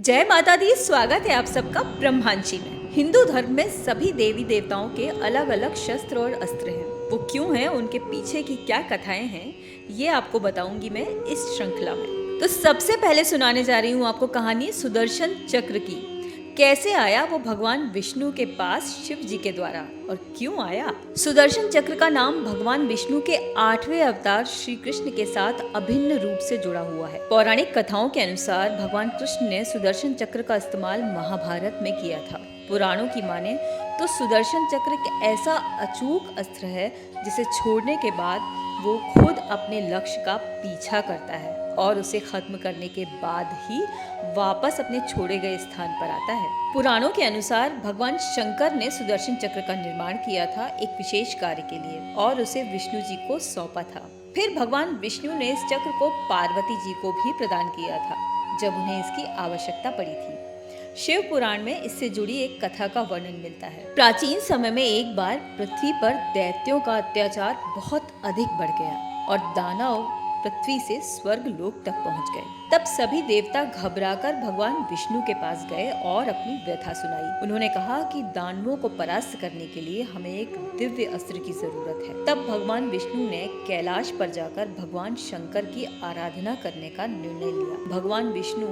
जय माता दी। स्वागत है आप सबका ब्रह्मांची में। हिंदू धर्म में सभी देवी देवताओं के अलग अलग शस्त्र और अस्त्र हैं। वो क्यों हैं, उनके पीछे की क्या कथाएं हैं, ये आपको बताऊंगी मैं इस श्रृंखला में। तो सबसे पहले सुनाने जा रही हूँ आपको कहानी सुदर्शन चक्र की। कैसे आया वो भगवान विष्णु के पास शिव जी के द्वारा, और क्यों आया। सुदर्शन चक्र का नाम भगवान विष्णु के 8वें अवतार श्री कृष्ण के साथ अभिन्न रूप से जुड़ा हुआ है। पौराणिक कथाओं के अनुसार भगवान कृष्ण ने सुदर्शन चक्र का इस्तेमाल महाभारत में किया था। पुराणों की माने तो सुदर्शन चक्र एक ऐसा अचूक अस्त्र है जिसे छोड़ने के बाद वो खुद अपने लक्ष्य का पीछा करता है और उसे खत्म करने के बाद ही वापस अपने छोड़े गए स्थान पर आता है। पुराणों के अनुसार भगवान शंकर ने सुदर्शन चक्र का निर्माण किया था एक विशेष कार्य के लिए और उसे विष्णु जी को सौंपा था। फिर भगवान विष्णु ने इस चक्र को पार्वती जी को भी प्रदान किया था जब उन्हें इसकी आवश्यकता पड़ी थी। शिव पुराण में इससे जुड़ी एक कथा का वर्णन मिलता है। प्राचीन समय में एक बार पृथ्वी पर दैत्यों का अत्याचार बहुत अधिक बढ़ गया और दानव पृथ्वी से स्वर्ग लोक तक पहुंच गए। तब सभी देवता घबराकर भगवान विष्णु के पास गए और अपनी व्यथा सुनाई। उन्होंने कहा कि दानवों को परास्त करने के लिए हमें एक दिव्य अस्त्र की जरूरत है। तब भगवान विष्णु ने कैलाश पर जाकर भगवान शंकर की आराधना करने का निर्णय लिया। भगवान विष्णु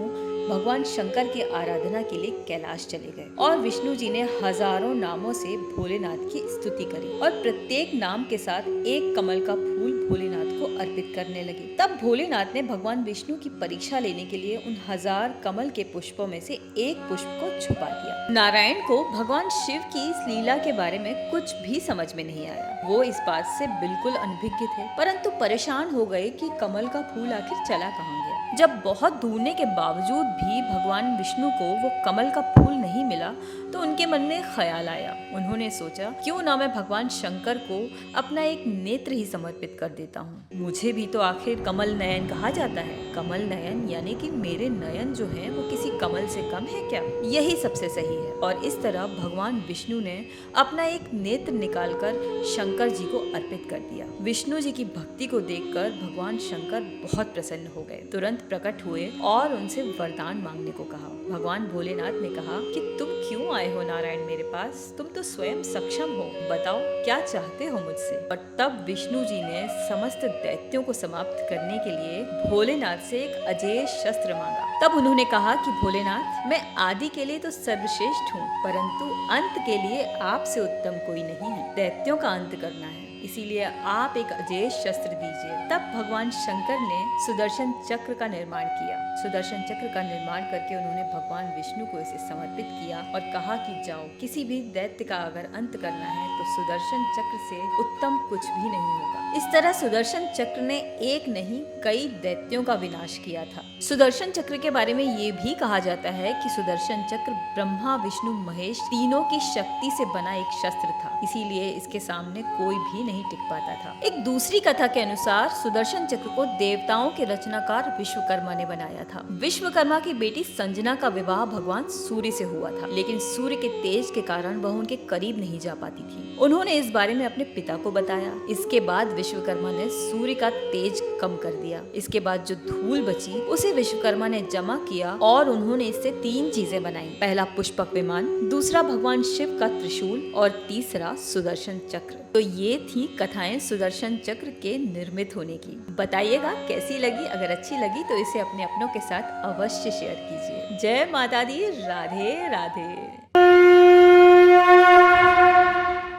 भगवान शंकर की आराधना के लिए कैलाश चले गए और विष्णु जी ने हजारों नामों से भोलेनाथ की स्तुति करी और प्रत्येक नाम के साथ एक कमल का फूल भोलेनाथ को अर्पित करने लगे। तब भोलेनाथ ने भगवान विष्णु की परीक्षा लेने के लिए उन 1000 कमल के पुष्पों में से एक पुष्प को छुपा दिया। नारायण को भगवान शिव की इस लीला के बारे में कुछ भी समझ में नहीं आया। वो इस बात से बिल्कुल अनभिज्ञ थे, परंतु परेशान हो गए कि कमल का फूल आखिर चला कहाँ गया। जब बहुत ढूंढने के बावजूद भी भगवान विष्णु को वो कमल का फूल नहीं मिला तो उनके मन में ख्याल आया। उन्होंने सोचा क्यों ना मैं भगवान शंकर को अपना एक नेत्र ही समर्पित कर देता हूँ। मुझे भी तो आखिर कमल नयन कहा जाता है। कमल नयन यानी कि मेरे नयन जो हैं वो किसी कमल से कम है क्या? यही सबसे सही है। और इस तरह भगवान विष्णु ने अपना एक नेत्र निकालकर शंकर जी को अर्पित कर दिया। विष्णु जी की भक्ति को देखकर भगवान शंकर बहुत प्रसन्न हो गए, तुरंत प्रकट हुए और उनसे वरदान मांगने को कहा। भगवान भोलेनाथ ने कहा कि तुम क्यों आए हो नारायण मेरे पास? तुम तो स्वयं सक्षम हो, बताओ क्या चाहते हो मुझसे? और तब विष्णु जी ने समस्त दैत्यों को समाप्त करने के लिए भोलेनाथ से एक अजेय शस्त्र मांगा। तब उन्होंने कहा कि भोलेनाथ, मैं आदि के लिए तो सर्वश्रेष्ठ हूँ, परंतु अंत के लिए आपसे उत्तम कोई नहीं है। दैत्यों का अंत करना है, इसीलिए आप एक अजेय शस्त्र दीजिए। तब भगवान शंकर ने सुदर्शन चक्र का निर्माण किया। सुदर्शन चक्र का निर्माण करके उन्होंने भगवान विष्णु को इसे समर्पित किया और कहा कि जाओ, किसी भी दैत्य का अगर अंत करना है तो सुदर्शन चक्र से उत्तम कुछ भी नहीं होगा। इस तरह सुदर्शन चक्र ने एक नहीं कई दैत्यों का विनाश किया था। सुदर्शन चक्र के बारे में ये भी कहा जाता है कि सुदर्शन चक्र ब्रह्मा विष्णु महेश तीनों की शक्ति से बना एक शस्त्र था, इसीलिए इसके सामने कोई भी नहीं टिक पाता था। एक दूसरी कथा के अनुसार सुदर्शन चक्र को देवताओं के रचनाकार विश्वकर्मा ने बनाया था। विश्वकर्मा की बेटी संजना का विवाह भगवान सूर्य से हुआ था, लेकिन सूर्य के तेज के कारण वह उनके करीब नहीं जा पाती थी। उन्होंने इस बारे में अपने पिता को बताया। इसके बाद विश्वकर्मा ने सूर्य का तेज कम कर दिया। इसके बाद जो धूल बची उसे विश्वकर्मा ने जमा किया और उन्होंने इससे 3 चीजें बनाई। पहला पुष्पक विमान, दूसरा भगवान शिव का त्रिशूल और तीसरा सुदर्शन चक्र। तो ये थी कथाएं सुदर्शन चक्र के निर्मित होने की। बताइएगा कैसी लगी। अगर अच्छी लगी तो इसे अपने अपनों के साथ अवश्य शेयर कीजिए। जय माता दी। राधे राधे।